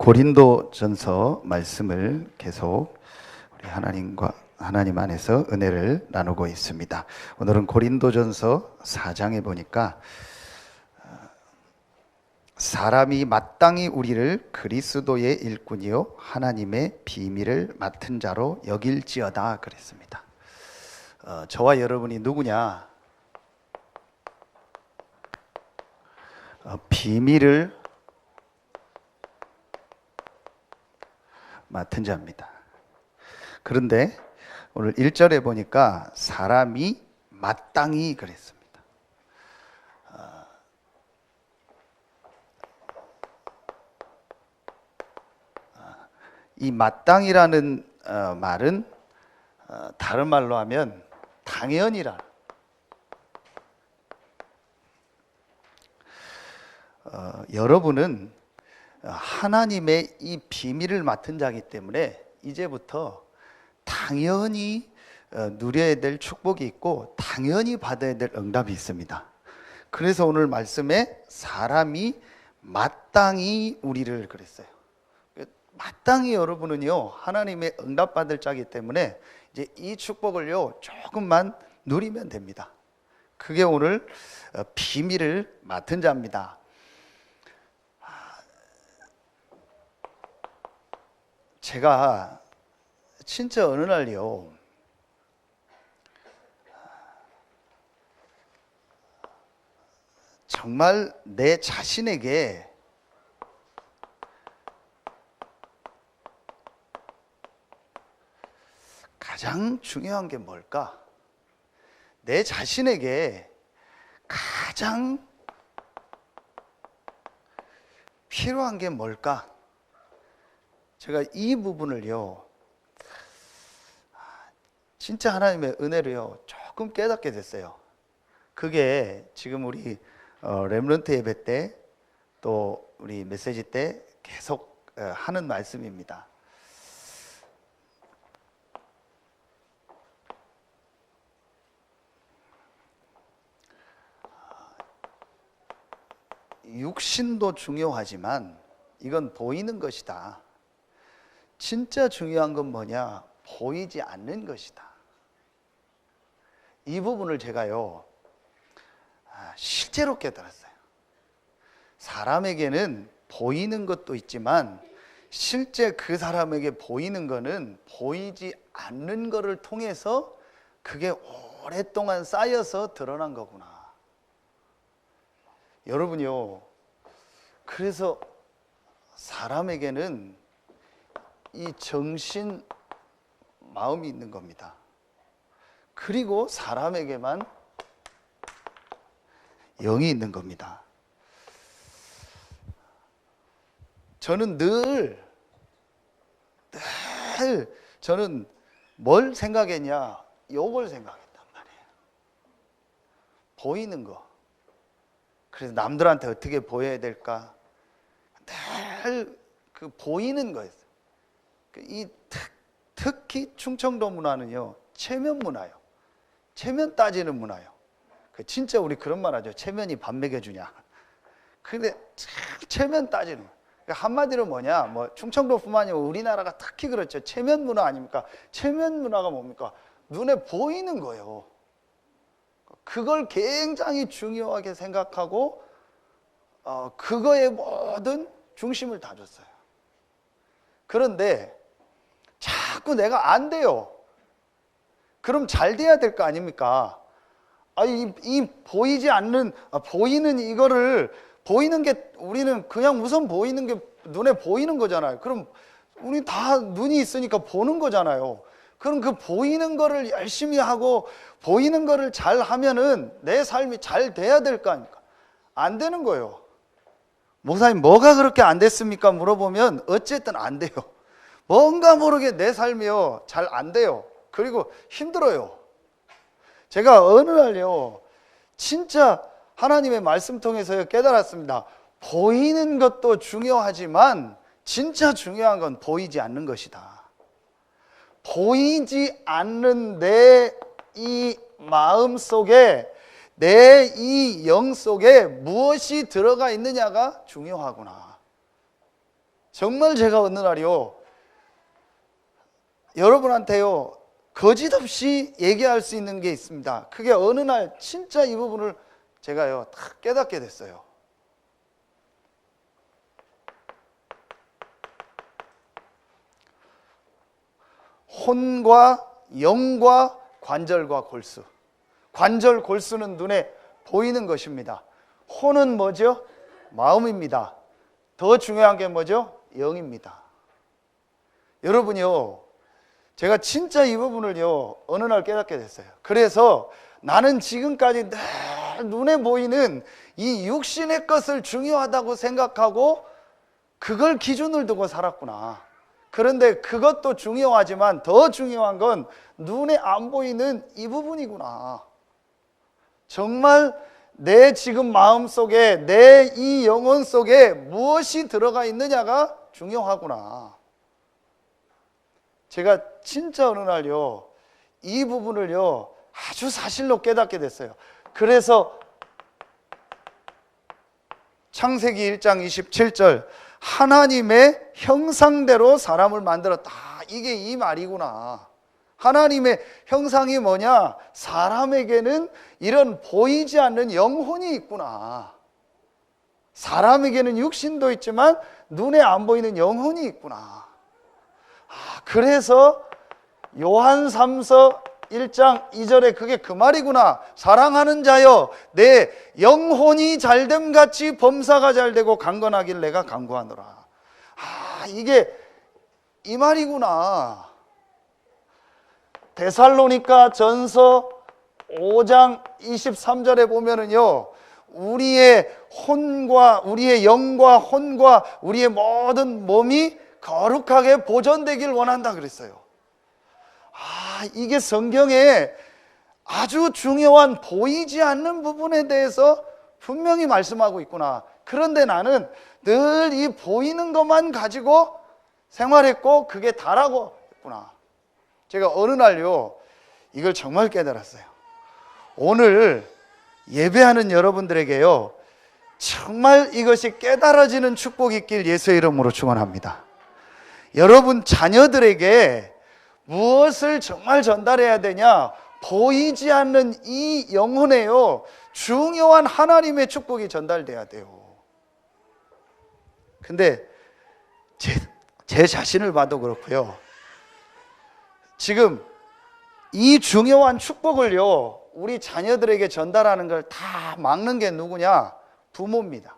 고린도전서 말씀을 계속 우리 하나님 안에서 은혜를 나누고 있습니다. 오늘은 고린도전서 4장에 보니까 사람이 마땅히 우리를 그리스도의 일꾼이요 하나님의 비밀을 맡은 자로 여길지어다 그랬습니다. 저와 여러분이 누구냐? 비밀을 맡은 자입니다. 그런데 오늘 1절에 보니까 사람이 마땅히 그랬습니다. 이 마땅이라는 말은 다른 말로 하면 당연이라. 여러분은 하나님의 이 비밀을 맡은 자이기 때문에 이제부터 당연히 누려야 될 축복이 있고 당연히 받아야 될 응답이 있습니다. 그래서 오늘 말씀에 사람이 마땅히 우리를 그랬어요. 마땅히 여러분은요 하나님의 응답 받을 자이기 때문에 이제 이 축복을요 조금만 누리면 됩니다. 그게 오늘 비밀을 맡은 자입니다. 제가 진짜 어느 날요 정말 내 자신에게 가장 중요한 게 뭘까? 내 자신에게 가장 필요한 게 뭘까? 제가 이 부분을요 진짜 하나님의 은혜로요 조금 깨닫게 됐어요. 그게 지금 우리 렘넌트 예배 때 또 우리 메시지 때 계속 하는 말씀입니다. 육신도 중요하지만 이건 보이는 것이다. 진짜 중요한 건 뭐냐? 보이지 않는 것이다. 이 부분을 제가요 실제로 깨달았어요. 사람에게는 보이는 것도 있지만 실제 그 사람에게 보이는 거는 보이지 않는 것을 통해서 그게 오랫동안 쌓여서 드러난 거구나. 여러분요 그래서 사람에게는 이 정신 마음이 있는 겁니다. 그리고 사람에게만 영이 있는 겁니다. 저는 늘 저는 뭘 생각했냐? 요걸 생각했단 말이에요. 보이는 거. 그래서 남들한테 어떻게 보여야 될까? 늘 그 보이는 거였어요. 이 특히 충청도 문화는요 체면 문화요. 체면 따지는 문화요. 진짜 우리 그런 말 하죠. 체면이 밥 먹여주냐. 근데 체면 따지는 한마디로 뭐냐? 뭐 충청도뿐만 아니라 우리나라가 특히 그렇죠. 체면 문화 아닙니까? 체면 문화가 뭡니까? 눈에 보이는 거예요. 그걸 굉장히 중요하게 생각하고 그거에 모든 중심을 다 줬어요. 그런데 자꾸 내가 안 돼요. 그럼 잘 돼야 될 거 아닙니까? 이 보이지 않는 보이는 이거를 보이는 게 우리는 그냥 우선 보이는 게 눈에 보이는 거잖아요. 그럼 우리 다 눈이 있으니까 보는 거잖아요. 그럼 그 보이는 거를 열심히 하고 보이는 거를 잘 하면은 내 삶이 잘 돼야 될 거 아닙니까? 안 되는 거예요. 목사님 뭐가 그렇게 안 됐습니까? 물어보면 어쨌든 안 돼요. 뭔가 모르게 내 삶이요 잘 안 돼요. 그리고 힘들어요. 제가 어느 날요 진짜 하나님의 말씀 통해서 깨달았습니다. 보이는 것도 중요하지만 진짜 중요한 건 보이지 않는 것이다. 보이지 않는 내 이 마음 속에 내 이 영 속에 무엇이 들어가 있느냐가 중요하구나. 정말 제가 어느 날이요, 여러분한테요 거짓없이 얘기할 수 있는 게 있습니다. 그게 어느 날 진짜 이 부분을 제가요 다 깨닫게 됐어요. 혼과 영과 관절과 골수. 관절 골수는 눈에 보이는 것입니다. 혼은 뭐죠? 마음입니다. 더 중요한 게 뭐죠? 영입니다. 여러분이요, 제가 진짜 이 부분을요 어느 날 깨닫게 됐어요. 그래서 나는 지금까지 늘 눈에 보이는 이 육신의 것을 중요하다고 생각하고 그걸 기준을 두고 살았구나. 그런데 그것도 중요하지만 더 중요한 건 눈에 안 보이는 이 부분이구나. 정말 내 지금 마음속에, 내 이 영혼 속에 무엇이 들어가 있느냐가 중요하구나. 제가 진짜 어느 날요 이 부분을요 아주 사실로 깨닫게 됐어요. 그래서 창세기 1장 27절 하나님의 형상대로 사람을 만들었다. 이게 이 말이구나. 하나님의 형상이 뭐냐? 사람에게는 이런 보이지 않는 영혼이 있구나. 사람에게는 육신도 있지만 눈에 안 보이는 영혼이 있구나. 그래서 요한 3서 1장 2절에 그게 그 말이구나. 사랑하는 자여 내 영혼이 잘됨 같이 범사가 잘되고 강건하길 내가 간구하노라. 이게 이 말이구나. 데살로니가 전서 5장 23절에 보면은요 우리의 혼과 우리의 영과 혼과 우리의 모든 몸이 거룩하게 보존되길 원한다 그랬어요. 이게 성경에 아주 중요한 보이지 않는 부분에 대해서 분명히 말씀하고 있구나. 그런데 나는 늘 이 보이는 것만 가지고 생활했고 그게 다라고 했구나. 제가 어느 날요 이걸 정말 깨달았어요. 오늘 예배하는 여러분들에게요 정말 이것이 깨달아지는 축복이 있길 예수의 이름으로 축원합니다. 여러분 자녀들에게 무엇을 정말 전달해야 되냐? 보이지 않는 이 영혼에요 중요한 하나님의 축복이 전달돼야 돼요. 근데 제 자신을 봐도 그렇고요, 지금 이 중요한 축복을요 우리 자녀들에게 전달하는 걸 다 막는 게 누구냐? 부모입니다.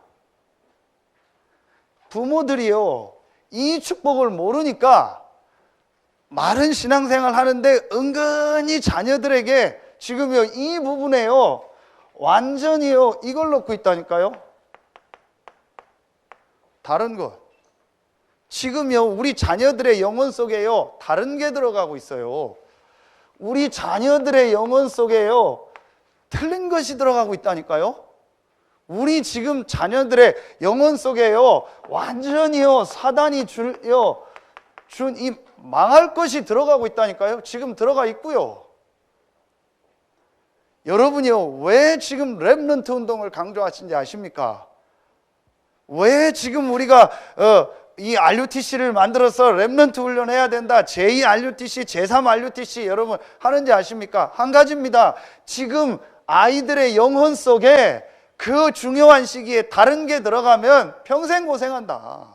부모들이요 이 축복을 모르니까 마른 신앙생활 하는데 은근히 자녀들에게 지금요 이 부분에요 완전히요 이걸 놓고 있다니까요. 다른 것. 지금요 우리 자녀들의 영혼 속에요 다른 게 들어가고 있어요. 우리 자녀들의 영혼 속에요 틀린 것이 들어가고 있다니까요. 우리 지금 자녀들의 영혼 속에요 완전히요 사단이 준 이 망할 것이 들어가고 있다니까요. 지금 들어가 있고요. 여러분이요 왜 지금 렘넌트 운동을 강조하신지 아십니까? 왜 지금 우리가 이 RUTC를 만들어서 렘넌트 훈련해야 된다, 제2 RUTC, 제3 RUTC 여러분 하는지 아십니까? 한 가지입니다. 지금 아이들의 영혼 속에 그 중요한 시기에 다른 게 들어가면 평생 고생한다.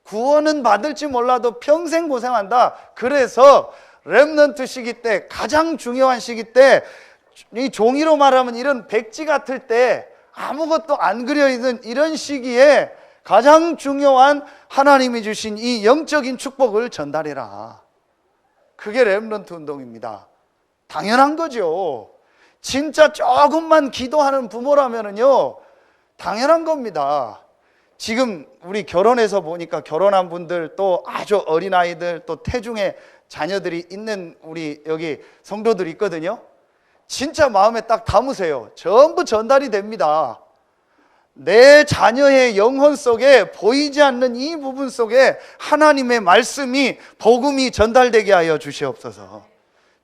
구원은 받을지 몰라도 평생 고생한다. 그래서 렘넌트 시기 때, 가장 중요한 시기 때, 이 종이로 말하면 이런 백지 같을 때 아무것도 안 그려있는 이런 시기에 가장 중요한 하나님이 주신 이 영적인 축복을 전달해라. 그게 렘넌트 운동입니다. 당연한 거죠. 진짜 조금만 기도하는 부모라면은요 당연한 겁니다. 지금 우리 결혼해서 보니까 결혼한 분들 또 아주 어린아이들 또 태중의 자녀들이 있는 우리 여기 성도들이 있거든요. 진짜 마음에 딱 담으세요. 전부 전달이 됩니다. 내 자녀의 영혼 속에 보이지 않는 이 부분 속에 하나님의 말씀이 복음이 전달되게 하여 주시옵소서.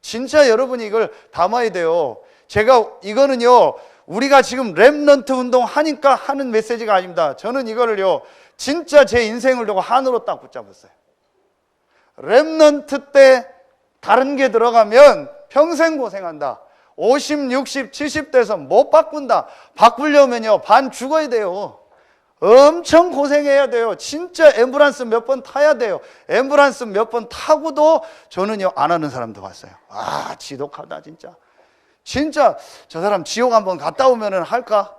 진짜 여러분이 이걸 담아야 돼요. 제가 이거는요 우리가 지금 렘넌트 운동 하니까 하는 메시지가 아닙니다. 저는 이거를요, 진짜 제 인생을 두고 한으로 딱 붙잡았어요. 렘넌트 때 다른 게 들어가면 평생 고생한다. 50, 60, 70대에서 못 바꾼다. 바꾸려면요, 반 죽어야 돼요. 엄청 고생해야 돼요. 진짜 앰뷸런스 몇 번 타야 돼요. 앰뷸런스 몇 번 타고도 저는요, 안 하는 사람도 봤어요. 아, 지독하다, 진짜. 진짜 저 사람 지옥 한번 갔다 오면은 할까?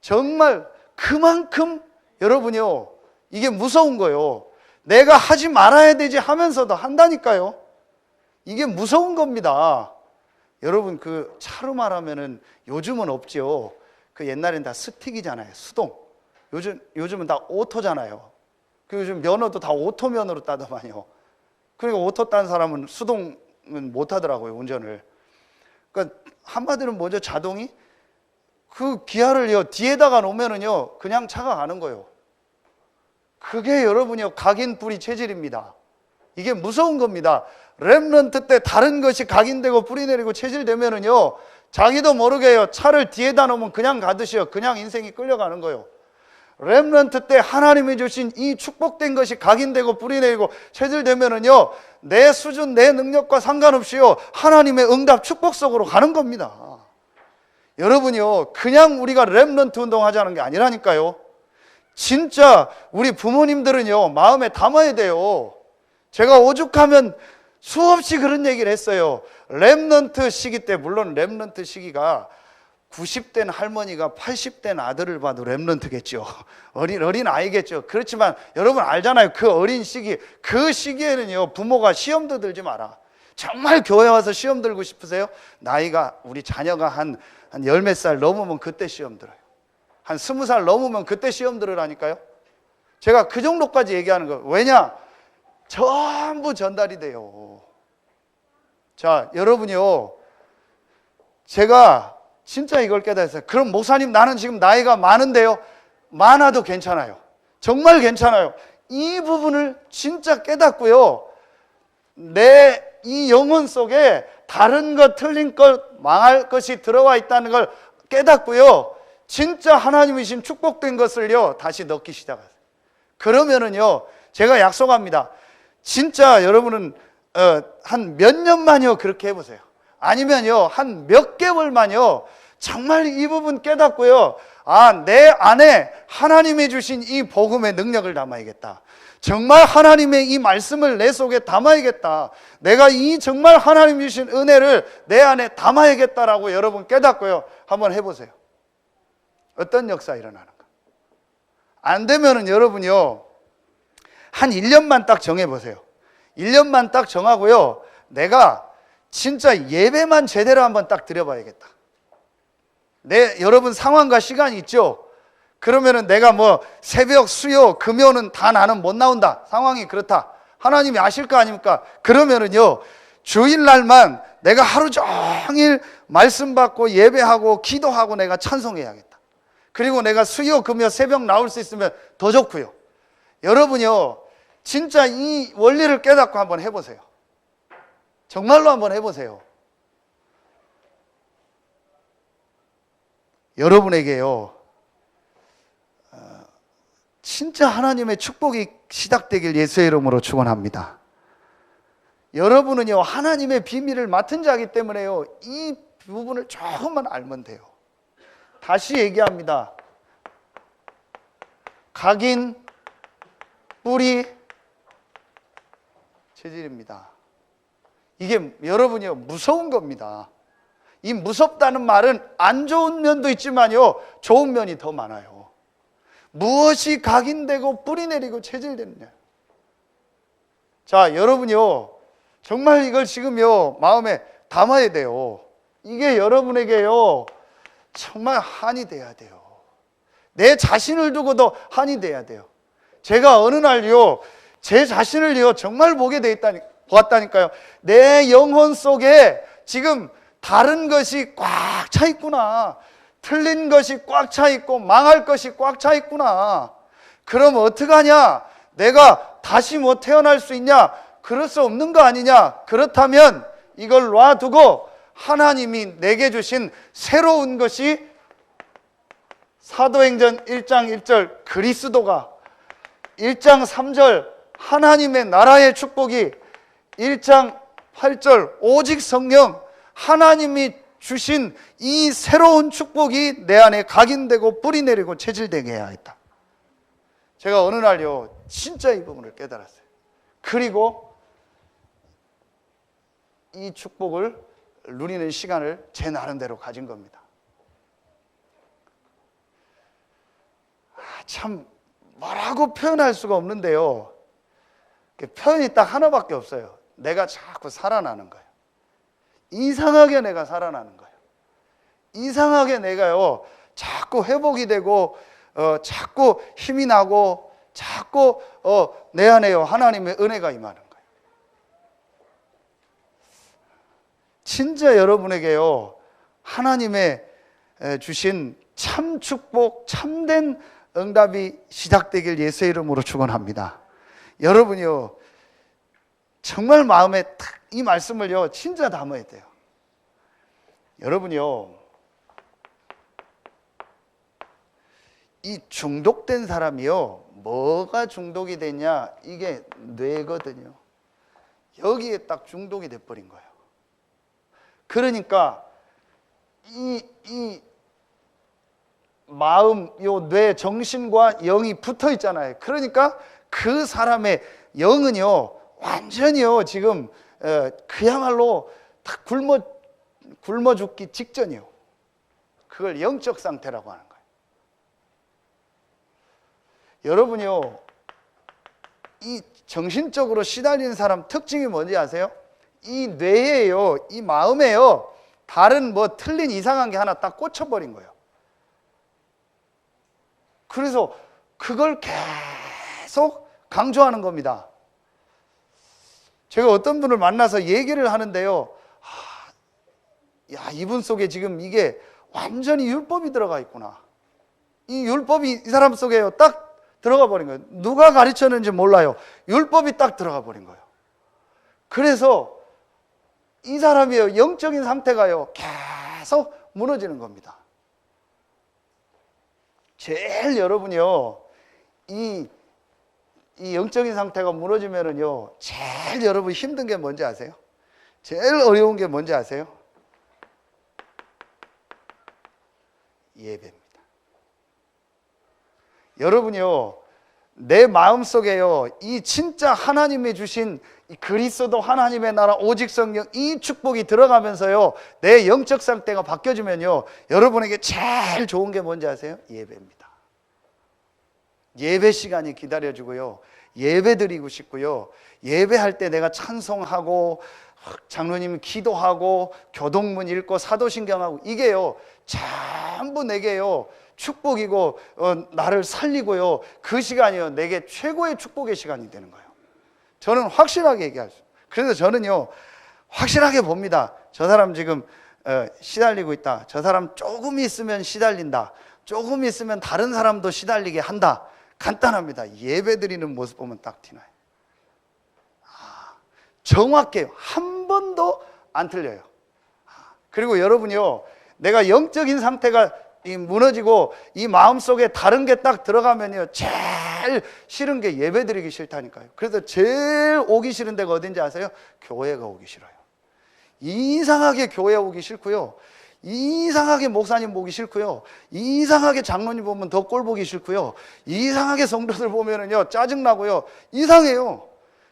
정말 그만큼 여러분요, 이게 무서운 거예요. 내가 하지 말아야 되지 하면서도 한다니까요. 이게 무서운 겁니다. 여러분, 그 차로 말하면은 요즘은 없죠. 그 옛날엔 다 스틱이잖아요. 수동. 요즘은 다 오토잖아요. 그 요즘 면허도 다 오토면허로 따더만요. 그러니까 오토 딴 사람은 수동은 못 하더라고요, 운전을. 그러니까 한마디로 뭐죠? 자동이? 그 기아를요, 뒤에다가 놓으면은요, 그냥 차가 가는 거예요. 그게 여러분이요, 각인뿌리 체질입니다. 이게 무서운 겁니다. 렘넌트 때 다른 것이 각인되고 뿌리 내리고 체질되면은요, 자기도 모르게요, 차를 뒤에다 놓으면 그냥 가듯이요, 그냥 인생이 끌려가는 거예요. 렘넌트 때 하나님이 주신 이 축복된 것이 각인되고 뿌리 내리고 체질되면은요, 내 수준, 내 능력과 상관없이요, 하나님의 응답 축복 속으로 가는 겁니다. 여러분이요, 그냥 우리가 렘넌트 운동하자는 게 아니라니까요. 진짜 우리 부모님들은요, 마음에 담아야 돼요. 제가 오죽하면 수없이 그런 얘기를 했어요. 렘넌트 시기 때, 물론 렘넌트 시기가 90된 할머니가 80된 아들을 봐도 렘넌트겠죠. 어린 아이겠죠. 그렇지만 여러분 알잖아요. 그 어린 시기, 그 시기에는요, 부모가 시험도 들지 마라. 정말 교회 와서 시험 들고 싶으세요? 나이가, 우리 자녀가 한 열 몇 살 넘으면 그때 시험 들어요. 한 20살 넘으면 그때 시험 들으라니까요. 제가 그 정도까지 얘기하는 거예요. 왜냐? 전부 전달이 돼요. 자, 여러분이요, 제가 진짜 이걸 깨달았어요. 그럼 목사님, 나는 지금 나이가 많은데요. 많아도 괜찮아요. 정말 괜찮아요. 이 부분을 진짜 깨닫고요, 내 이 영혼 속에 다른 것, 틀린 것, 망할 것이 들어와 있다는 걸 깨닫고요, 진짜 하나님이신 축복된 것을요, 다시 넣기 시작하세요. 그러면은요, 제가 약속합니다. 진짜 여러분은 한 몇 년만요, 그렇게 해보세요. 아니면요, 한 몇 개월만요, 정말 이 부분 깨닫고요, 아, 내 안에 하나님이 주신 이 복음의 능력을 담아야겠다. 정말 하나님의 이 말씀을 내 속에 담아야겠다. 내가 이 정말 하나님 주신 은혜를 내 안에 담아야겠다라고 여러분 깨닫고요, 한번 해보세요. 어떤 역사 일어나는가? 안 되면은 여러분요, 한 1년만 딱 정해보세요. 1년만 딱 정하고요, 내가 진짜 예배만 제대로 한번 딱 드려봐야겠다. 여러분 상황과 시간이 있죠? 그러면은 내가 뭐 새벽, 수요, 금요는 다 나는 못 나온다. 상황이 그렇다. 하나님이 아실 거 아닙니까? 그러면은요, 주일날만 내가 하루 종일 말씀 받고 예배하고 기도하고 내가 찬송해야겠다. 그리고 내가 수요, 금요, 새벽 나올 수 있으면 더 좋고요. 여러분요, 진짜 이 원리를 깨닫고 한번 해보세요. 정말로 한번 해보세요. 여러분에게요, 진짜 하나님의 축복이 시작되길 예수의 이름으로 축원합니다. 여러분은요, 하나님의 비밀을 맡은 자이기 때문에요, 이 부분을 조금만 알면 돼요. 다시 얘기합니다. 각인, 뿌리, 체질입니다. 이게 여러분이요, 무서운 겁니다. 이 무섭다는 말은 안 좋은 면도 있지만요, 좋은 면이 더 많아요. 무엇이 각인되고 뿌리 내리고 체질되느냐. 자, 여러분이요, 정말 이걸 지금요, 마음에 담아야 돼요. 이게 여러분에게요, 정말 한이 돼야 돼요. 내 자신을 두고도 한이 돼야 돼요. 제가 어느 날요, 제 자신을요, 정말 보았다니까요. 내 영혼 속에 지금 다른 것이 꽉 차 있구나. 틀린 것이 꽉 차 있고 망할 것이 꽉 차 있구나. 그럼 어떡하냐? 내가 다시 뭐 태어날 수 있냐? 그럴 수 없는 거 아니냐? 그렇다면 이걸 놔두고 하나님이 내게 주신 새로운 것이 사도행전 1장 1절 그리스도가, 1장 3절 하나님의 나라의 축복이, 1장 8절 오직 성령, 하나님이 주신 이 새로운 축복이 내 안에 각인되고 뿌리내리고 체질되게 해야 했다. 제가 어느 날요 진짜 이 부분을 깨달았어요. 그리고 이 축복을 누리는 시간을 제 나름대로 가진 겁니다. 참 뭐라고 표현할 수가 없는데요, 표현이 딱 하나밖에 없어요. 내가 자꾸 살아나는 거예요. 이상하게 내가 살아나는 거예요. 이상하게 내가요 자꾸 회복이 되고 자꾸 힘이 나고 자꾸 내 안에요 하나님의 은혜가 임하는 거예요. 진짜 여러분에게요 하나님의 주신 참 축복, 참된 응답이 시작되길 예수의 이름으로 축원합니다. 여러분이요 정말 마음에 딱 이 말씀을요 진짜 담아야 돼요. 여러분이요 이 중독된 사람이요 뭐가 중독이 되냐, 이게 뇌거든요. 여기에 딱 중독이 돼버린 거예요. 그러니까 이 마음, 요 뇌, 정신과 영이 붙어 있잖아요. 그러니까 그 사람의 영은요 완전히요 지금 그야말로 다 굶어 죽기 직전이요. 그걸 영적 상태라고 하는 거예요. 여러분이요 이 정신적으로 시달리는 사람 특징이 뭔지 아세요? 이 뇌에요, 이 마음에요 다른 뭐 틀린 이상한 게 하나 딱 꽂혀버린 거예요. 그래서 그걸 계속 강조하는 겁니다. 제가 어떤 분을 만나서 얘기를 하는데요, 야 이분 속에 지금 이게 완전히 율법이 들어가 있구나. 이 율법이 이 사람 속에요 딱 들어가 버린 거예요. 누가 가르쳤는지 몰라요. 율법이 딱 들어가 버린 거예요. 그래서 이 사람이요 영적인 상태가요 계속 무너지는 겁니다. 제일 여러분이요 이 영적인 상태가 무너지면은요 제일 여러분 힘든 게 뭔지 아세요? 제일 어려운 게 뭔지 아세요? 예배입니다. 여러분이요 내 마음속에요 이 진짜 하나님이 주신 이 그리스도 하나님의 나라 오직 성령 이 축복이 들어가면서요 내 영적 상태가 바뀌어지면요 여러분에게 제일 좋은 게 뭔지 아세요? 예배입니다. 예배 시간이 기다려지고요 예배 드리고 싶고요 예배할 때 내가 찬송하고 장로님 기도하고 교동문 읽고 사도신경하고 이게요 전부 내게요 축복이고 나를 살리고요 그 시간이요 내게 최고의 축복의 시간이 되는 거예요. 저는 확실하게 얘기할 수 있어요. 그래서 저는요 확실하게 봅니다. 저 사람 지금 시달리고 있다, 저 사람 조금 있으면 시달린다, 조금 있으면 다른 사람도 시달리게 한다. 간단합니다. 예배 드리는 모습 보면 딱 티나요. 정확해요. 한 번도 안 틀려요. 그리고 여러분이요 내가 영적인 상태가 무너지고 이 마음속에 다른 게 딱 들어가면요 제일 싫은 게 예배 드리기 싫다니까요. 그래서 제일 오기 싫은 데가 어딘지 아세요? 교회가 오기 싫어요. 이상하게 교회 오기 싫고요 이상하게 목사님 보기 싫고요 이상하게 장로님 보면 더 꼴 보기 싫고요 이상하게 성도들 보면은요 짜증나고요 이상해요.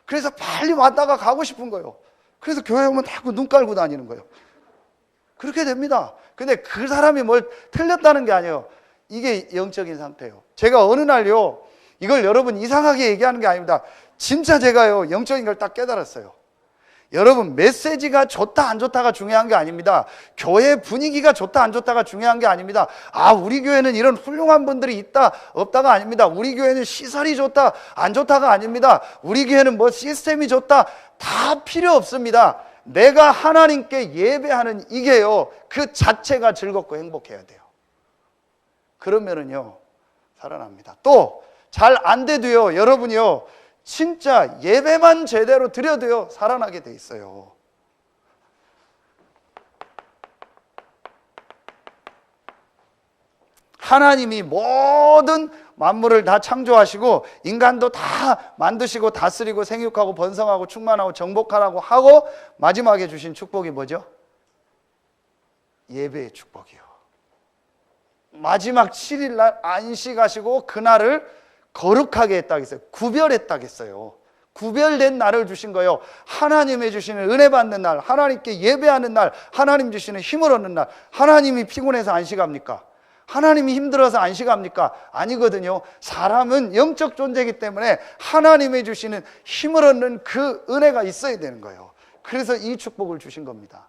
그래서 빨리 왔다가 가고 싶은 거예요. 그래서 교회 오면 자꾸 눈 깔고 다니는 거예요. 그렇게 됩니다. 근데 그 사람이 뭘 틀렸다는 게 아니에요. 이게 영적인 상태예요. 제가 어느 날요 이걸 여러분 이상하게 얘기하는 게 아닙니다. 진짜 제가요 영적인 걸 딱 깨달았어요. 여러분 메시지가 좋다 안 좋다가 중요한 게 아닙니다. 교회 분위기가 좋다 안 좋다가 중요한 게 아닙니다. 우리 교회는 이런 훌륭한 분들이 있다 없다가 아닙니다. 우리 교회는 시설이 좋다 안 좋다가 아닙니다. 우리 교회는 뭐 시스템이 좋다 다 필요 없습니다. 내가 하나님께 예배하는 이게요 그 자체가 즐겁고 행복해야 돼요. 그러면은요 살아납니다. 또 잘 안 돼도요 여러분이요 진짜 예배만 제대로 드려도요 살아나게 돼 있어요. 하나님이 모든 만물을 다 창조하시고 인간도 다 만드시고 다스리고 생육하고 번성하고 충만하고 정복하라고 하고 마지막에 주신 축복이 뭐죠? 예배의 축복이요. 마지막 7일 날 안식하시고 그날을 거룩하게 했다겠어요. 구별했다겠어요. 구별된 날을 주신 거예요. 하나님의 주시는 은혜 받는 날, 하나님께 예배하는 날, 하나님 주시는 힘을 얻는 날. 하나님이 피곤해서 안식합니까? 하나님이 힘들어서 안식합니까? 아니거든요. 사람은 영적 존재이기 때문에 하나님이 주시는 힘을 얻는 그 은혜가 있어야 되는 거예요. 그래서 이 축복을 주신 겁니다.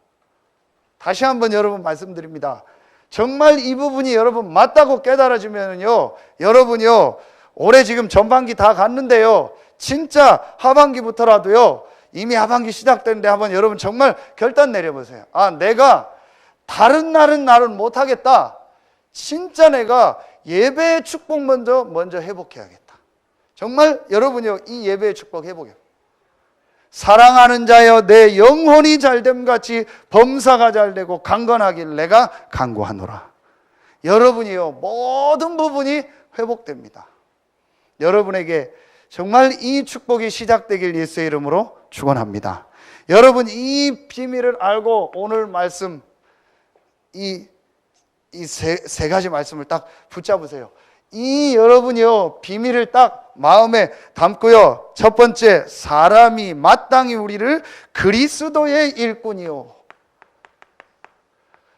다시 한번 여러분 말씀드립니다. 정말 이 부분이 여러분 맞다고 깨달아지면요, 여러분요, 올해 지금 전반기 다 갔는데요, 진짜 하반기부터라도요, 이미 하반기 시작됐는데 한번 여러분 정말 결단 내려보세요. 아, 내가 다른 날은 못하겠다. 진짜 내가 예배의 축복 먼저 회복해야겠다. 정말 여러분요, 이 예배의 축복 회복해요. 사랑하는 자여 내 영혼이 잘됨 같이 범사가 잘되고 강건하길 내가 간구하노라. 여러분이요, 모든 부분이 회복됩니다. 여러분에게 정말 이 축복이 시작되길 예수의 이름으로 축원합니다. 여러분 이 비밀을 알고 오늘 말씀 이 세 가지 말씀을 딱 붙잡으세요. 이 여러분이요, 비밀을 딱 마음에 담고요. 첫 번째, 사람이 마땅히 우리를 그리스도의 일꾼이요.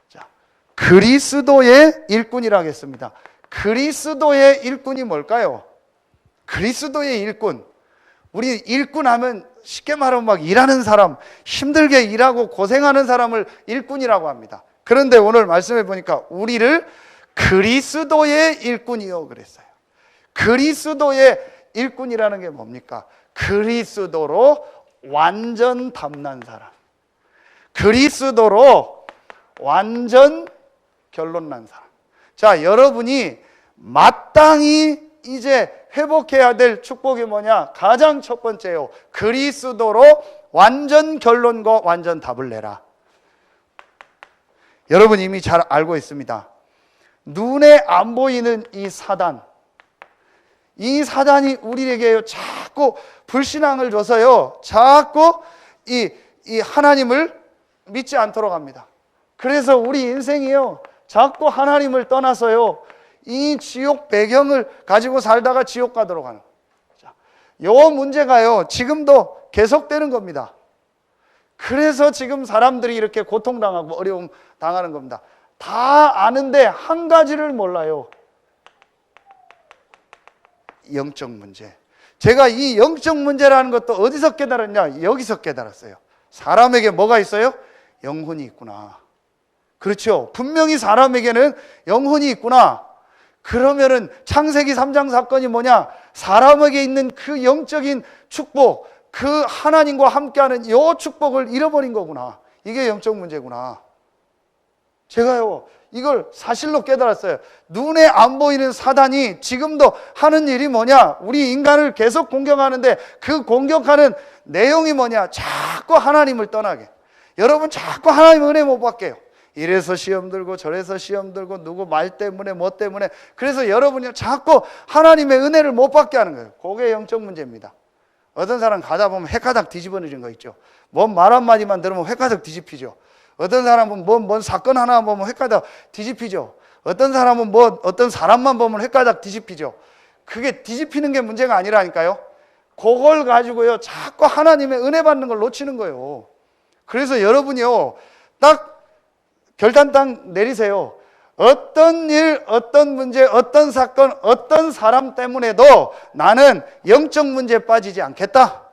자, 그리스도의 일꾼이라 하겠습니다. 그리스도의 일꾼이 뭘까요? 그리스도의 일꾼. 우리 일꾼 하면 쉽게 말하면 막 일하는 사람, 힘들게 일하고 고생하는 사람을 일꾼이라고 합니다. 그런데 오늘 말씀해 보니까 우리를 그리스도의 일꾼이요 그랬어요. 그리스도의 일꾼이라는 게 뭡니까? 그리스도로 완전 담난 사람, 그리스도로 완전 결론난 사람. 자, 여러분이 마땅히 이제 회복해야 될 축복이 뭐냐? 가장 첫 번째요, 그리스도로 완전 결론과 완전 답을 내라. 여러분 이미 잘 알고 있습니다. 눈에 안 보이는 이 사단이 우리에게 자꾸 불신앙을 줘서요, 자꾸 이 하나님을 믿지 않도록 합니다. 그래서 우리 인생이요, 자꾸 하나님을 떠나서요, 이 지옥 배경을 가지고 살다가 지옥 가도록 하는 거예요. 요 문제가요, 지금도 계속되는 겁니다. 그래서 지금 사람들이 이렇게 고통당하고 어려움 당하는 겁니다. 다 아는데 한 가지를 몰라요. 영적 문제. 제가 이 영적 문제라는 것도 어디서 깨달았냐? 여기서 깨달았어요. 사람에게 뭐가 있어요? 영혼이 있구나. 그렇죠. 분명히 사람에게는 영혼이 있구나. 그러면은 창세기 3장 사건이 뭐냐? 사람에게 있는 그 영적인 축복, 그 하나님과 함께하는 이 축복을 잃어버린 거구나. 이게 영적 문제구나. 제가요, 이걸 사실로 깨달았어요. 눈에 안 보이는 사단이 지금도 하는 일이 뭐냐? 우리 인간을 계속 공격하는데 그 공격하는 내용이 뭐냐? 자꾸 하나님을 떠나게. 여러분 자꾸 하나님 은혜 못 받게요. 이래서 시험 들고 저래서 시험 들고 누구 말 때문에 뭐 때문에. 그래서 여러분이 자꾸 하나님의 은혜를 못 받게 하는 거예요. 그게 영적 문제입니다. 어떤 사람 가다 보면 헷가닥 뒤집어지는 거 있죠. 뭔 말 한마디만 들으면 헷가닥 뒤집히죠. 어떤 사람은 뭔 사건 하나 보면 헷가닥 뒤집히죠. 어떤 사람은 어떤 사람만 보면 헷가닥 뒤집히죠. 그게 뒤집히는 게 문제가 아니라니까요. 그걸 가지고요, 자꾸 하나님의 은혜 받는 걸 놓치는 거예요. 그래서 여러분이요, 딱 결단 딱 내리세요. 어떤 일, 어떤 문제, 어떤 사건, 어떤 사람 때문에도 나는 영적 문제에 빠지지 않겠다.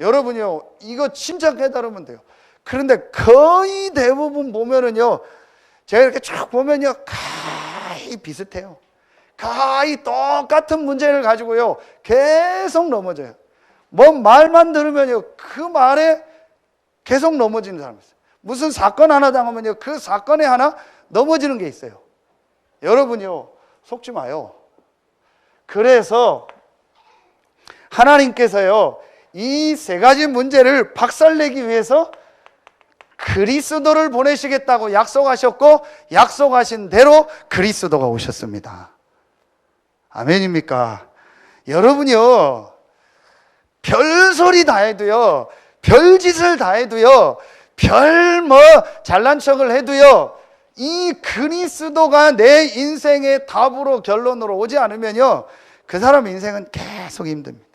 여러분이요, 이거 진짜 깨달으면 돼요. 그런데 거의 대부분 보면은요, 제가 이렇게 쭉 보면요, 거의 비슷해요. 거의 똑같은 문제를 가지고요, 계속 넘어져요. 뭔 말만 들으면요, 그 말에 계속 넘어지는 사람이 있어요. 무슨 사건 하나 당하면요, 그 사건에 하나 넘어지는 게 있어요. 여러분요, 속지 마요. 그래서 하나님께서요, 이 세 가지 문제를 박살내기 위해서 그리스도를 보내시겠다고 약속하셨고 약속하신 대로 그리스도가 오셨습니다. 아멘입니까? 여러분이요, 별소리 다 해도요, 별짓을 다 해도요, 별 잘난 척을 해도요, 이 그리스도가 내 인생의 답으로 결론으로 오지 않으면요, 그 사람 인생은 계속 힘듭니다.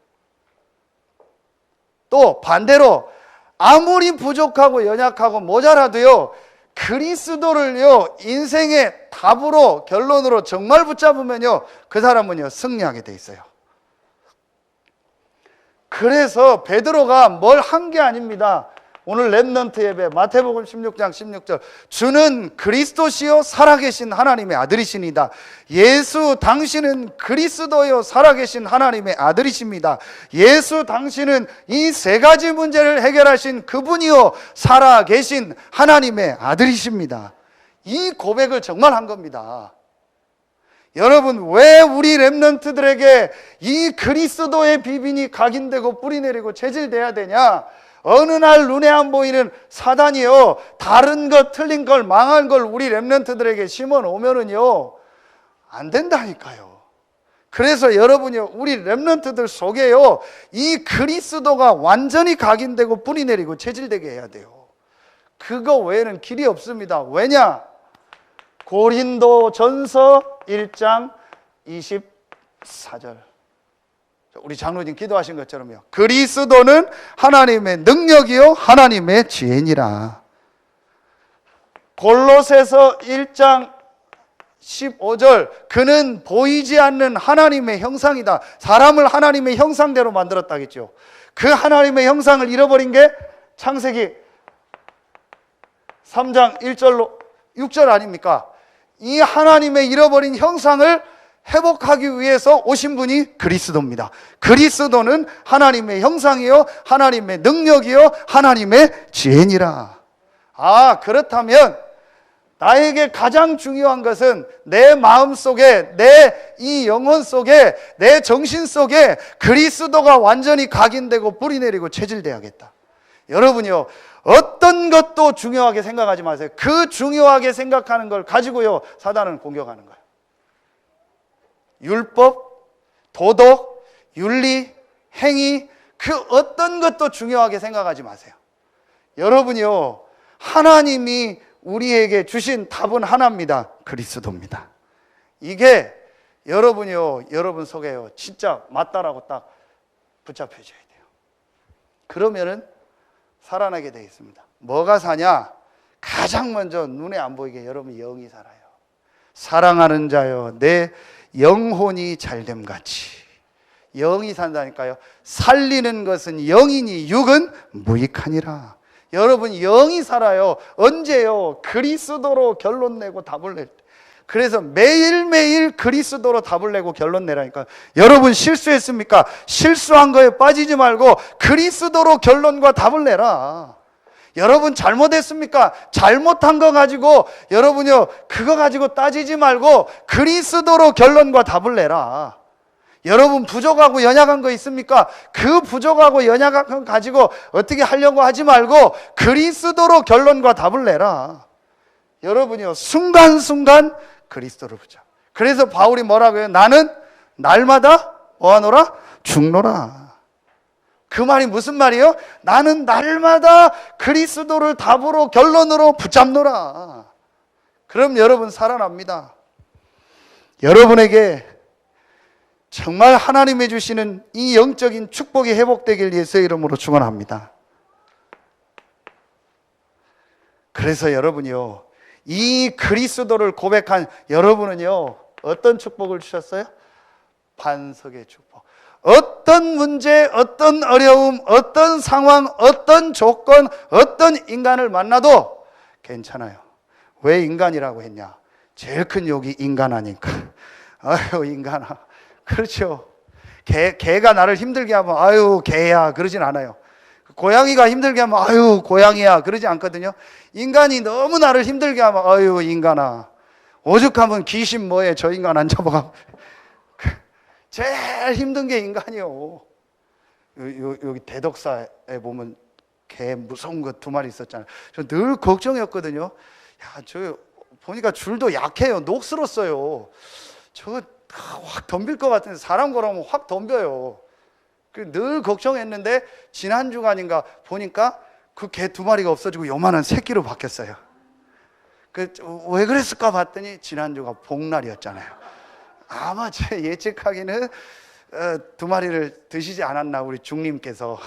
또 반대로 아무리 부족하고 연약하고 모자라도요, 그리스도를요 인생의 답으로 결론으로 정말 붙잡으면요, 그 사람은요 승리하게 돼 있어요. 그래서 베드로가 뭘 한 게 아닙니다. 오늘 렘넌트 예배 마태복음 16장 16절, 주는 그리스도시요 살아계신 하나님의 아들이시니다. 예수 당신은 그리스도요 살아계신 하나님의 아들이십니다. 예수 당신은 이 세 가지 문제를 해결하신 그분이요 살아계신 하나님의 아들이십니다. 이 고백을 정말 한 겁니다. 여러분, 왜 우리 렘넌트들에게 이 그리스도의 비빈이 각인되고 뿌리내리고 체질돼야 되냐? 어느 날 눈에 안 보이는 사단이요, 다른 것, 틀린 걸, 망한 걸 우리 렘넌트들에게 심어 놓으면은요 안 된다니까요. 그래서 여러분이요, 우리 렘넌트들 속에요 이 그리스도가 완전히 각인되고 뿌리내리고 체질되게 해야 돼요. 그거 외에는 길이 없습니다. 왜냐? 고린도전서 1장 24절, 우리 장로님 기도하신 것처럼요, 그리스도는 하나님의 능력이요 하나님의 지혜니라. 골로새서 1장 15절, 그는 보이지 않는 하나님의 형상이다. 사람을 하나님의 형상대로 만들었다겠죠. 그 하나님의 형상을 잃어버린 게 창세기 3장 1절로 6절 아닙니까? 이 하나님의 잃어버린 형상을 회복하기 위해서 오신 분이 그리스도입니다. 그리스도는 하나님의 형상이요 하나님의 능력이요 하나님의 지혜니라. 그렇다면 나에게 가장 중요한 것은 내 마음 속에, 내 이 영혼 속에, 내 정신 속에 그리스도가 완전히 각인되고 뿌리내리고 체질돼야겠다. 여러분이요, 어떤 것도 중요하게 생각하지 마세요. 그 중요하게 생각하는 걸 가지고요 사단은 공격하는 거예요. 율법, 도덕, 윤리, 행위, 그 어떤 것도 중요하게 생각하지 마세요. 여러분이요, 하나님이 우리에게 주신 답은 하나입니다. 그리스도입니다. 이게 여러분이요, 여러분 속에요 진짜 맞다라고 딱 붙잡혀져야 돼요. 그러면은 살아나게 되어 있습니다. 뭐가 사냐? 가장 먼저 눈에 안 보이게 여러분 영이 살아요. 사랑하는 자여 내 영혼이 잘됨같이. 영이 산다니까요. 살리는 것은 영이니 육은 무익하니라. 여러분 영이 살아요. 언제요? 그리스도로 결론 내고 답을 낼 때. 그래서 매일매일 그리스도로 답을 내고 결론 내라니까. 여러분 실수했습니까? 실수한 거에 빠지지 말고 그리스도로 결론과 답을 내라. 여러분 잘못했습니까? 잘못한 거 가지고 여러분요 그거 가지고 따지지 말고 그리스도로 결론과 답을 내라. 여러분 부족하고 연약한 거 있습니까? 그 부족하고 연약한 거 가지고 어떻게 하려고 하지 말고 그리스도로 결론과 답을 내라. 여러분이요 순간순간 그리스도를 보자. 그래서 바울이 뭐라고 해요? 나는 날마다 뭐하노라? 죽노라. 그 말이 무슨 말이에요? 나는 날마다 그리스도를 답으로 결론으로 붙잡노라. 그럼 여러분 살아납니다. 여러분에게 정말 하나님이 주시는 이 영적인 축복이 회복되길 예수의 이름으로 축원합니다. 그래서 여러분이요 이 그리스도를 고백한 여러분은요 어떤 축복을 주셨어요? 반석의 축복. 어떤 문제, 어떤 어려움, 어떤 상황, 어떤 조건, 어떤 인간을 만나도 괜찮아요. 왜 인간이라고 했냐? 제일 큰 욕이 인간 아니까. 아유 인간아. 그렇죠. 개가 나를 힘들게 하면 아유 개야 그러진 않아요. 고양이가 힘들게 하면 아유 고양이야 그러지 않거든요. 인간이 너무 나를 힘들게 하면 아유 인간아. 오죽하면 귀신 뭐해 저 인간 안 잡아가. 제일 힘든 게 인간이요. 여기 대덕사에 보면 개 무서운 거 2마리 있었잖아요. 저 늘 걱정이었거든요. 야, 저 보니까 줄도 약해요. 녹슬었어요. 저거 확 덤빌 것 같은데 사람 걸어오면 확 덤벼요. 늘 걱정했는데 지난 주간인가 보니까 그 개 2마리가 없어지고 요만한 새끼로 바뀌었어요. 왜 그랬을까 봤더니 지난주가 복날이었잖아요. 아마 제 예측하기는 2마리를 드시지 않았나 우리 중님께서.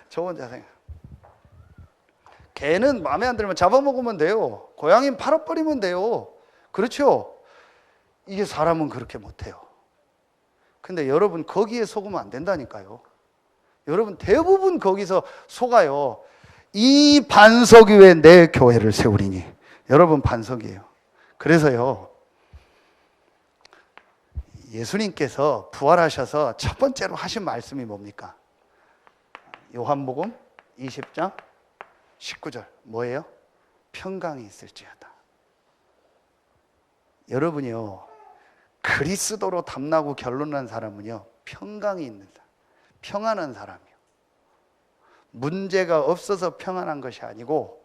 저 혼자 생각. 개는 마음에 안 들면 잡아먹으면 돼요. 고양이는 팔아버리면 돼요. 그렇죠? 이게 사람은 그렇게 못해요. 근데 여러분 거기에 속으면 안 된다니까요. 여러분 대부분 거기서 속아요. 이 반석 위에 내 교회를 세우리니. 여러분 반석이에요. 그래서요, 예수님께서 부활하셔서 첫 번째로 하신 말씀이 뭡니까? 요한복음 20장 19절 뭐예요? 평강이 있을지어다. 여러분이요, 그리스도로 담나고 결론난 사람은요 평강이 있는 사람, 평안한 사람이요. 문제가 없어서 평안한 것이 아니고,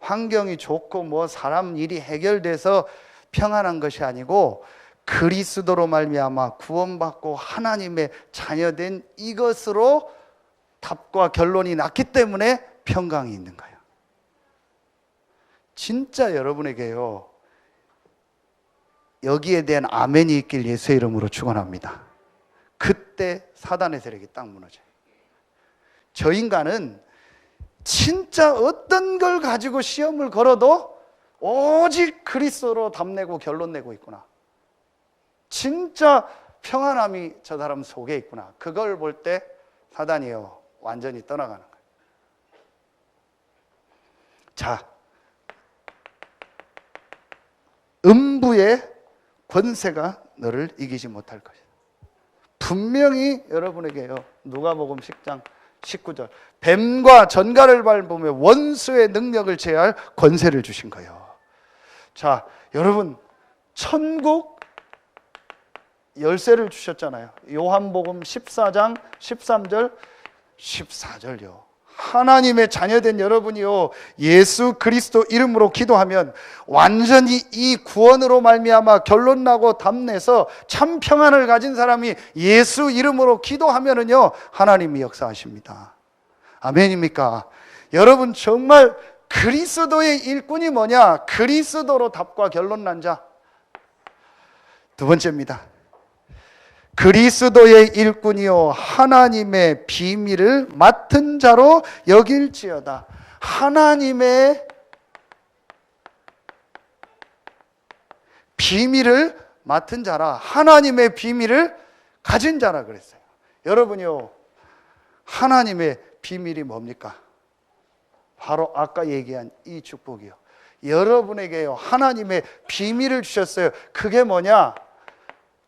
환경이 좋고 뭐 사람 일이 해결돼서 평안한 것이 아니고, 그리스도로 말미암아 구원받고 하나님의 자녀된 이것으로 답과 결론이 났기 때문에 평강이 있는 거예요. 진짜 여러분에게요, 여기에 대한 아멘이 있길 예수의 이름으로 축원합니다. 그때 사단의 세력이 딱 무너져요. 저 인간은 진짜 어떤 걸 가지고 시험을 걸어도 오직 그리스도로 답내고 결론 내고 있구나. 진짜 평안함이 저 사람 속에 있구나. 그걸 볼 때 사단이요 완전히 떠나가는 거예요. 자, 음부의 권세가 너를 이기지 못할 것이다. 분명히 여러분에게요, 누가복음 10장 19절, 뱀과 전갈을 밟으며 원수의 능력을 제할 권세를 주신 거예요. 자, 여러분 천국 열쇠를 주셨잖아요. 요한복음 14장 13절 14절요. 하나님의 자녀된 여러분이요, 예수 그리스도 이름으로 기도하면 완전히 이 구원으로 말미암아 결론나고 답내서 참 평안을 가진 사람이 예수 이름으로 기도하면은요 하나님이 역사하십니다. 아멘입니까? 여러분 정말 그리스도의 일꾼이 뭐냐? 그리스도로 답과 결론난 자. 두 번째입니다. 그리스도의 일꾼이요 하나님의 비밀을 맡은 자로 여길지어다. 하나님의 비밀을 맡은 자라, 하나님의 비밀을 가진 자라 그랬어요. 여러분이요, 하나님의 비밀이 뭡니까? 바로 아까 얘기한 이 축복이요. 여러분에게요 하나님의 비밀을 주셨어요. 그게 뭐냐?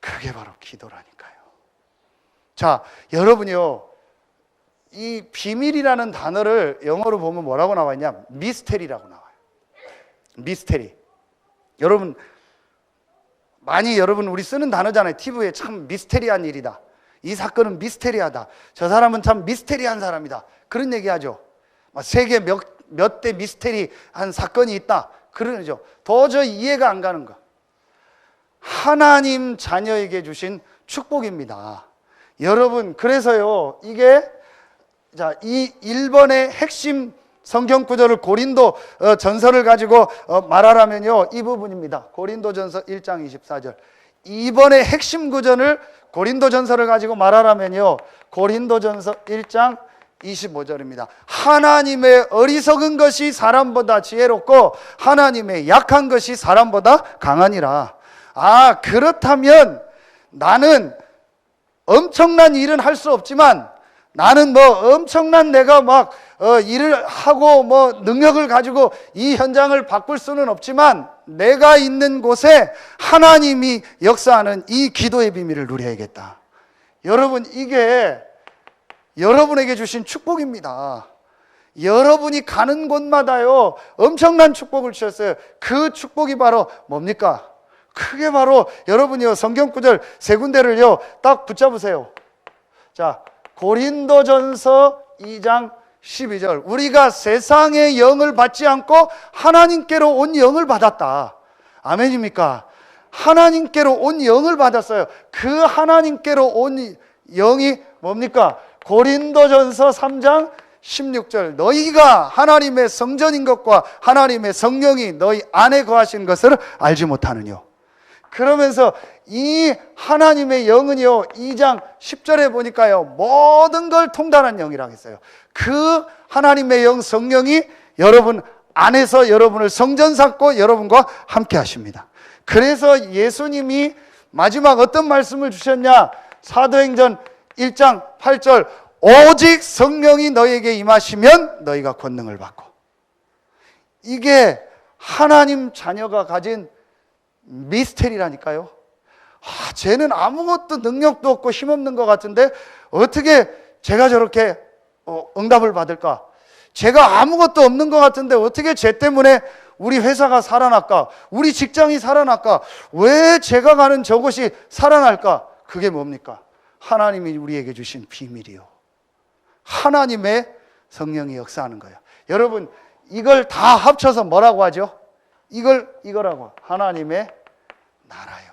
그게 바로 기도라니까요. 자, 여러분이요, 이 비밀이라는 단어를 영어로 보면 뭐라고 나와 있냐? 미스테리라고 나와요. 미스테리. 여러분 많이 여러분 우리 쓰는 단어잖아요. TV에 참 미스테리한 일이다. 이 사건은 미스테리하다. 저 사람은 참 미스테리한 사람이다. 그런 얘기하죠. 세계 몇 대 미스테리한 사건이 있다. 그러죠. 도저히 이해가 안 가는 거. 하나님 자녀에게 주신 축복입니다. 여러분, 그래서요, 이게, 자, 이 1번의 핵심 성경 구절을 고린도 전서를 가지고 말하라면요, 이 부분입니다. 고린도 전서 1장 24절. 2번의 핵심 구절을 고린도 전서를 가지고 말하라면요, 고린도 전서 1장 25절입니다. 하나님의 어리석은 것이 사람보다 지혜롭고 하나님의 약한 것이 사람보다 강하니라. 아, 그렇다면 나는 엄청난 일은 할 수 없지만, 나는 뭐 엄청난 내가 막 일을 하고 뭐 능력을 가지고 이 현장을 바꿀 수는 없지만, 내가 있는 곳에 하나님이 역사하는 이 기도의 비밀을 누려야겠다. 여러분, 이게 여러분에게 주신 축복입니다. 여러분이 가는 곳마다요 엄청난 축복을 주셨어요. 그 축복이 바로 뭡니까? 그게 바로 여러분이요, 성경 구절 세 군데를요 딱 붙잡으세요. 자, 고린도전서 2장 12절. 우리가 세상의 영을 받지 않고 하나님께로 온 영을 받았다. 아멘입니까? 하나님께로 온 영을 받았어요. 그 하나님께로 온 영이 뭡니까? 고린도전서 3장 16절. 너희가 하나님의 성전인 것과 하나님의 성령이 너희 안에 거하시는 것을 알지 못하느뇨. 그러면서 이 하나님의 영은요, 2장 10절에 보니까요, 모든 걸 통달한 영이라고 했어요. 그 하나님의 영 성령이 여러분 안에서 여러분을 성전 삼고 여러분과 함께 하십니다. 그래서 예수님이 마지막 어떤 말씀을 주셨냐? 사도행전 1장 8절. 오직 성령이 너희에게 임하시면 너희가 권능을 받고. 이게 하나님 자녀가 가진 미스테리라니까요. 쟤는 아무것도 능력도 없고 힘없는 것 같은데 어떻게 제가 저렇게 응답을 받을까? 제가 아무것도 없는 것 같은데 어떻게 쟤 때문에 우리 회사가 살아날까? 우리 직장이 살아날까? 왜 제가 가는 저곳이 살아날까? 그게 뭡니까? 하나님이 우리에게 주신 비밀이요. 하나님의 성령이 역사하는 거예요. 여러분, 이걸 다 합쳐서 뭐라고 하죠? 이거라고. 하나님의 나라요.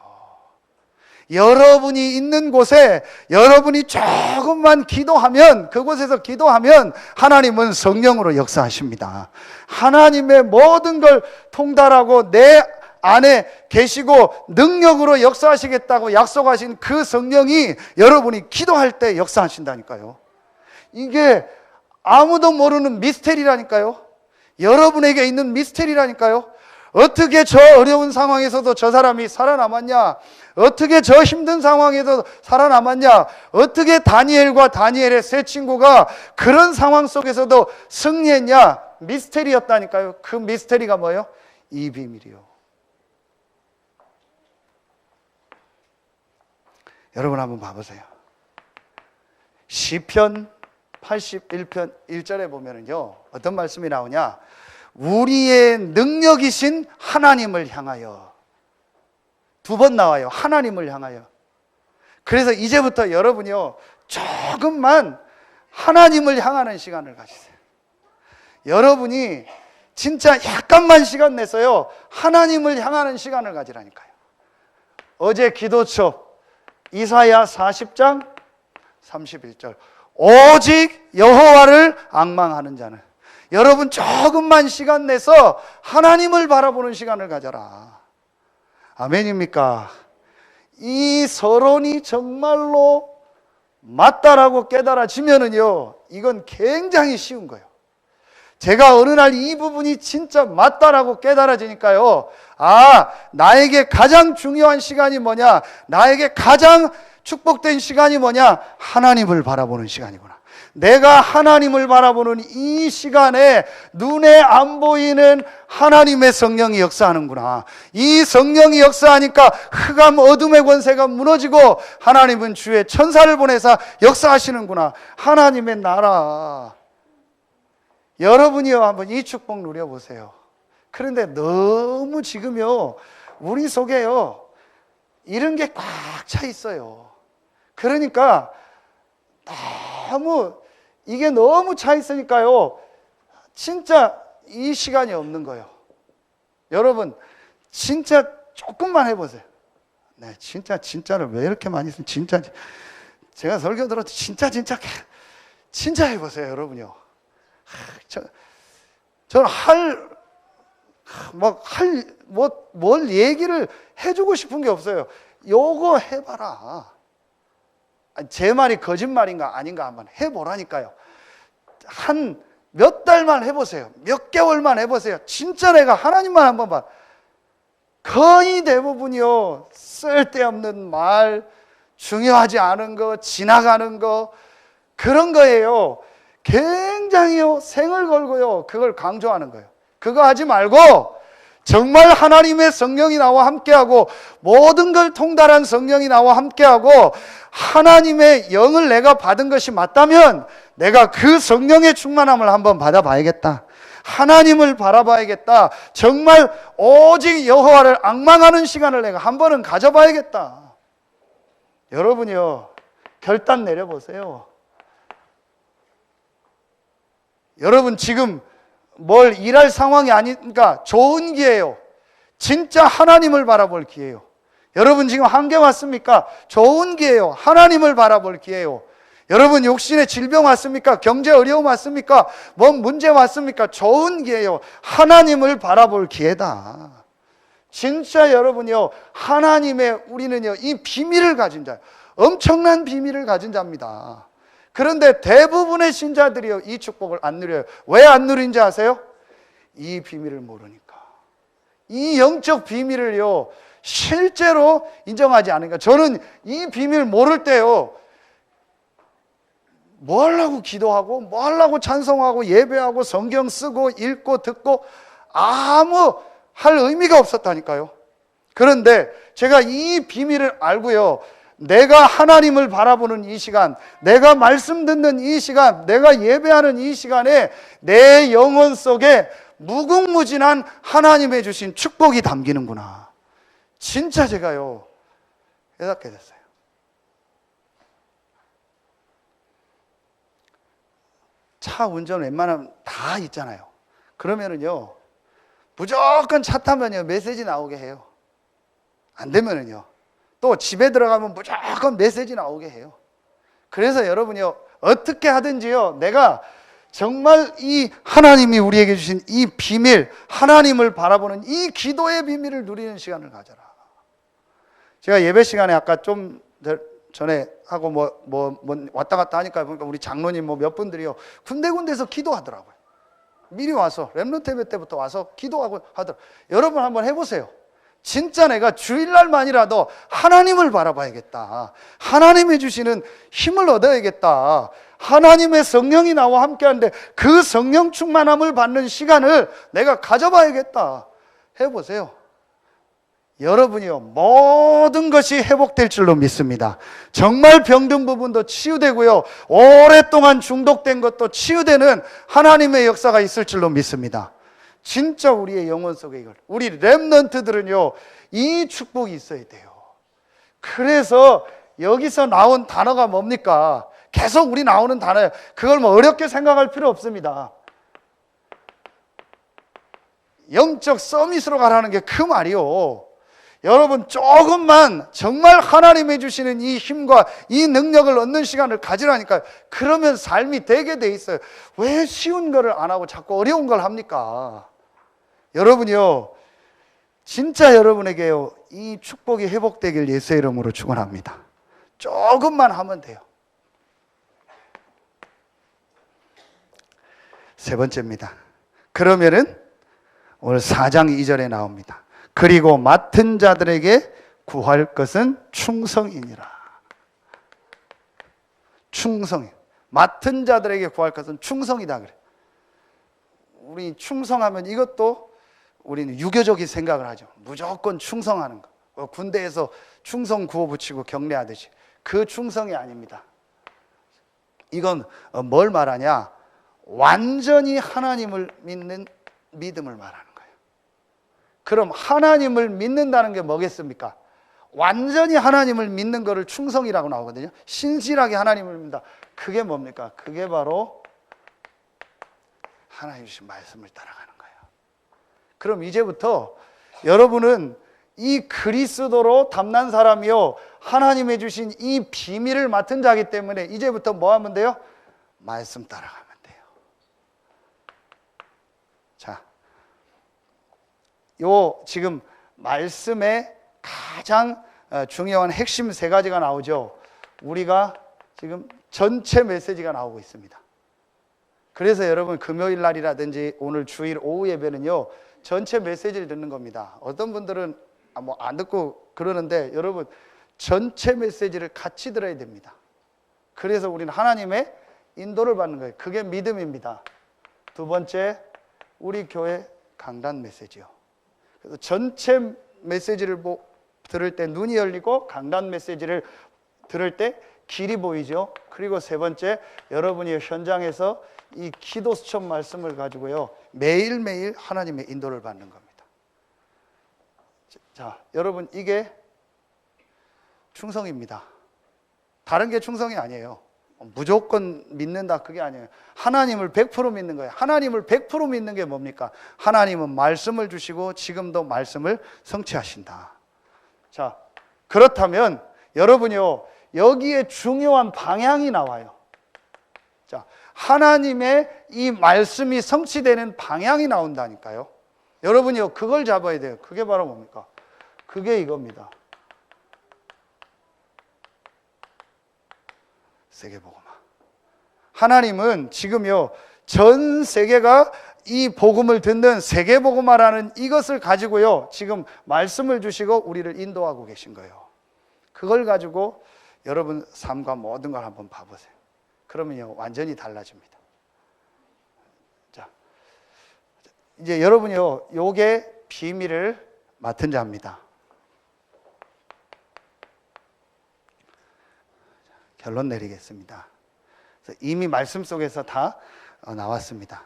여러분이 있는 곳에 여러분이 조금만 기도하면, 그곳에서 기도하면 하나님은 성령으로 역사하십니다. 하나님의 모든 걸 통달하고 내 안에 계시고 능력으로 역사하시겠다고 약속하신 그 성령이 여러분이 기도할 때 역사하신다니까요. 이게 아무도 모르는 미스테리라니까요. 여러분에게 있는 미스테리라니까요. 어떻게 저 어려운 상황에서도 저 사람이 살아남았냐? 어떻게 저 힘든 상황에서 살아남았냐? 어떻게 다니엘과 다니엘의 세 친구가 그런 상황 속에서도 승리했냐? 미스테리였다니까요. 그 미스테리가 뭐예요? 이 비밀이요. 여러분 한번 봐보세요. 시편 81편 1절에 보면은요, 어떤 말씀이 나오냐? 우리의 능력이신 하나님을 향하여. 두 번 나와요. 하나님을 향하여. 그래서 이제부터 여러분이요, 조금만 하나님을 향하는 시간을 가지세요. 여러분이 진짜 약간만 시간 내서요, 하나님을 향하는 시간을 가지라니까요. 어제 기도처 이사야 40장 31절. 오직 여호와를 앙망하는 자는. 여러분 조금만 시간 내서 하나님을 바라보는 시간을 가져라. 아멘입니까? 이 서론이 정말로 맞다라고 깨달아지면은요, 이건 굉장히 쉬운 거예요. 제가 어느 날 이 부분이 진짜 맞다라고 깨달아지니까요, 나에게 가장 중요한 시간이 뭐냐? 나에게 가장 축복된 시간이 뭐냐? 하나님을 바라보는 시간이구나. 내가 하나님을 바라보는 이 시간에 눈에 안 보이는 하나님의 성령이 역사하는구나. 이 성령이 역사하니까 흑암 어둠의 권세가 무너지고 하나님은 주의 천사를 보내사 역사하시는구나. 하나님의 나라. 여러분이요, 한번 이 축복 누려보세요. 그런데 너무 지금요, 우리 속에요, 이런 게 꽉 차 있어요. 그러니까 이게 너무 차 있으니까요, 진짜 이 시간이 없는 거예요. 여러분, 진짜 조금만 해보세요. 네, 진짜를 왜 이렇게 많이 쓰는, 진짜. 제가 설교 들어도 진짜 해보세요, 여러분요. 저는 뭘 얘기를 해주고 싶은 게 없어요. 요거 해봐라. 제 말이 거짓말인가 아닌가 한번 해보라니까요. 한 몇 달만 해보세요. 몇 개월만 해보세요. 진짜 내가 하나님만 한번 봐. 거의 대부분이요, 쓸데없는 말, 중요하지 않은 거, 지나가는 거, 그런 거예요. 굉장히요, 생을 걸고요, 그걸 강조하는 거예요. 그거 하지 말고 정말 하나님의 성령이 나와 함께하고 모든 걸 통달한 성령이 나와 함께하고 하나님의 영을 내가 받은 것이 맞다면 내가 그 성령의 충만함을 한번 받아봐야겠다. 하나님을 바라봐야겠다. 정말 오직 여호와를 앙망하는 시간을 내가 한 번은 가져봐야겠다. 여러분이요, 결단 내려보세요. 여러분 지금 뭘 일할 상황이 아니니까 좋은 기회예요. 진짜 하나님을 바라볼 기회예요. 여러분 지금 한계 왔습니까? 좋은 기회예요. 하나님을 바라볼 기회예요. 여러분 욕심의 질병 왔습니까? 경제 어려움 왔습니까? 뭔 문제 왔습니까? 좋은 기회예요. 하나님을 바라볼 기회다. 진짜 여러분요, 하나님의 우리는요, 이 비밀을 가진 자, 엄청난 비밀을 가진 자입니다. 그런데 대부분의 신자들이요, 이 축복을 안 누려요. 왜 안 누린지 아세요? 이 비밀을 모르니까. 이 영적 비밀을요, 실제로 인정하지 않으니까. 저는 이 비밀 모를 때요, 뭐 하려고 기도하고, 뭐 하려고 찬송하고, 예배하고, 성경 쓰고, 읽고, 듣고, 아무 할 의미가 없었다니까요. 그런데 제가 이 비밀을 알고요, 내가 하나님을 바라보는 이 시간, 내가 말씀 듣는 이 시간, 내가 예배하는 이 시간에 내 영혼 속에 무궁무진한 하나님의 주신 축복이 담기는구나. 진짜 제가요, 깨닫게 됐어요. 차 운전 웬만하면 다 있잖아요. 그러면은요, 무조건 차 타면요, 메시지 나오게 해요. 안 되면은요, 또 집에 들어가면 무조건 메시지 나오게 해요. 그래서 여러분이요, 어떻게 하든지요, 내가 정말 이 하나님이 우리에게 주신 이 비밀, 하나님을 바라보는 이 기도의 비밀을 누리는 시간을 가져라. 제가 예배 시간에 아까 좀 전에 하고 왔다 갔다 하니까 보니까 우리 장로님 몇 분들이요, 군데군데서 기도하더라고요. 미리 와서 렘넌트 예배 때부터 와서 기도하고 하더라고요. 여러분 한번 해보세요. 진짜 내가 주일날만이라도 하나님을 바라봐야겠다. 하나님이 주시는 힘을 얻어야겠다. 하나님의 성령이 나와 함께하는데 그 성령 충만함을 받는 시간을 내가 가져봐야겠다. 해보세요. 여러분이요, 모든 것이 회복될 줄로 믿습니다. 정말 병든 부분도 치유되고요, 오랫동안 중독된 것도 치유되는 하나님의 역사가 있을 줄로 믿습니다. 진짜 우리의 영혼 속에 이걸, 우리 렘넌트들은요, 이 축복이 있어야 돼요. 그래서 여기서 나온 단어가 뭡니까? 계속 우리 나오는 단어예요. 그걸 뭐 어렵게 생각할 필요 없습니다. 영적 서밋으로 가라는 게 그 말이요. 여러분 조금만 정말 하나님이 주시는 이 힘과 이 능력을 얻는 시간을 가지라니까요. 그러면 삶이 되게 돼 있어요. 왜 쉬운 거를 안 하고 자꾸 어려운 걸 합니까? 여러분이요, 진짜 여러분에게요, 이 축복이 회복되길 예수의 이름으로 축원합니다. 조금만 하면 돼요. 세 번째입니다. 그러면은 오늘 4장 2절에 나옵니다. 그리고 맡은 자들에게 구할 것은 충성이니라. 충성. 맡은 자들에게 구할 것은 충성이다 그래. 우리 충성하면 이것도 우리는 유교적인 생각을 하죠. 무조건 충성하는 거. 군대에서 충성 구호 붙이고 경례하듯이. 그 충성이 아닙니다. 이건 뭘 말하냐? 완전히 하나님을 믿는 믿음을 말하는 거예요. 그럼 하나님을 믿는다는 게 뭐겠습니까? 완전히 하나님을 믿는 것을 충성이라고 나오거든요. 신실하게 하나님을 믿는다. 그게 뭡니까? 그게 바로 하나님 주신 말씀을 따라가는 거예요. 그럼 이제부터 여러분은 이 그리스도로 담난 사람이요, 하나님이 주신 이 비밀을 맡은 자이기 때문에 이제부터 뭐 하면 돼요? 말씀 따라가면 돼요. 자, 요 지금 말씀에 가장 중요한 핵심 세 가지가 나오죠. 우리가 지금 전체 메시지가 나오고 있습니다. 그래서 여러분 금요일 날이라든지 오늘 주일 오후 예배는요, 전체 메시지를 듣는 겁니다. 어떤 분들은 뭐 안 듣고 그러는데 여러분 전체 메시지를 같이 들어야 됩니다. 그래서 우리는 하나님의 인도를 받는 거예요. 그게 믿음입니다. 두 번째, 우리 교회 강단 메시지요. 그래서 전체 메시지를 들을 때 눈이 열리고 강단 메시지를 들을 때 길이 보이죠. 그리고 세 번째, 여러분이 현장에서 이 기도 수첩 말씀을 가지고요, 매일매일 하나님의 인도를 받는 겁니다. 자, 여러분 이게 충성입니다. 다른 게 충성이 아니에요. 무조건 믿는다 그게 아니에요. 하나님을 100% 믿는 거예요. 하나님을 100% 믿는 게 뭡니까? 하나님은 말씀을 주시고 지금도 말씀을 성취하신다. 자, 그렇다면 여러분요, 여기에 중요한 방향이 나와요. 자, 하나님의 이 말씀이 성취되는 방향이 나온다니까요. 여러분이요, 그걸 잡아야 돼요. 그게 바로 뭡니까? 그게 이겁니다. 세계복음화. 하나님은 지금요, 전 세계가 이 복음을 듣는 세계복음화라는 이것을 가지고요, 지금 말씀을 주시고 우리를 인도하고 계신 거예요. 그걸 가지고 여러분 삶과 모든 걸 한번 봐보세요. 그러면요, 완전히 달라집니다. 자, 이제 여러분이요, 요게 비밀을 맡은 자입니다. 결론 내리겠습니다. 이미 말씀 속에서 다 나왔습니다.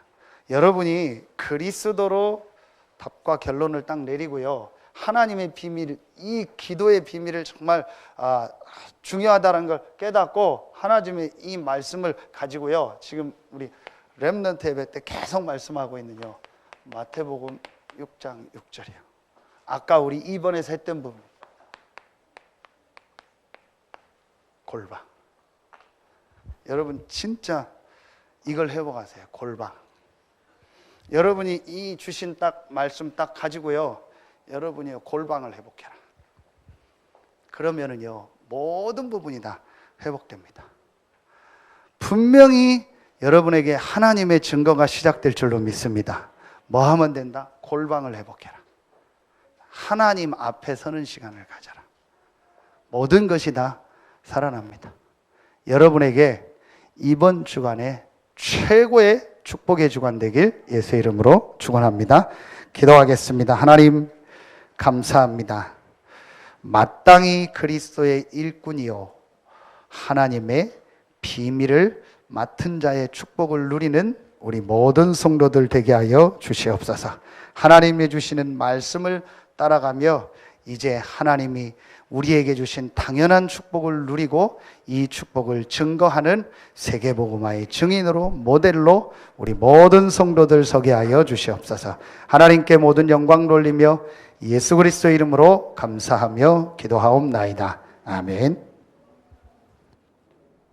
여러분이 그리스도로 답과 결론을 딱 내리고요, 하나님의 비밀, 이 기도의 비밀을 정말 중요하다는 걸 깨닫고 하나님의 이 말씀을 가지고요, 지금 우리 렘넌트 예배 때 계속 말씀하고 있는요, 마태복음 6장 6절이요. 아까 우리 2번에서 했던 부분, 골방. 여러분 진짜 이걸 회복하세요. 골방. 여러분이 이 주신 딱 말씀 딱 가지고요, 여러분이 골방을 회복해라. 그러면은요, 모든 부분이 다 회복됩니다. 분명히 여러분에게 하나님의 증거가 시작될 줄로 믿습니다. 뭐 하면 된다? 골방을 회복해라. 하나님 앞에 서는 시간을 가져라. 모든 것이 다 살아납니다. 여러분에게 이번 주간에 최고의 축복의 주간 되길 예수의 이름으로 축원합니다. 기도하겠습니다. 하나님 감사합니다. 마땅히 그리스도의 일꾼이요 하나님의 비밀을 맡은 자의 축복을 누리는 우리 모든 성도들 되게 하여 주시옵소서. 하나님이 주시는 말씀을 따라가며 이제 하나님이 우리에게 주신 당연한 축복을 누리고 이 축복을 증거하는 세계복음화의 증인으로, 모델로 우리 모든 성도들 서게 하여 주시옵소서. 하나님께 모든 영광 돌리며 예수 그리스도 이름으로 감사하며 기도하옵나이다. 아멘.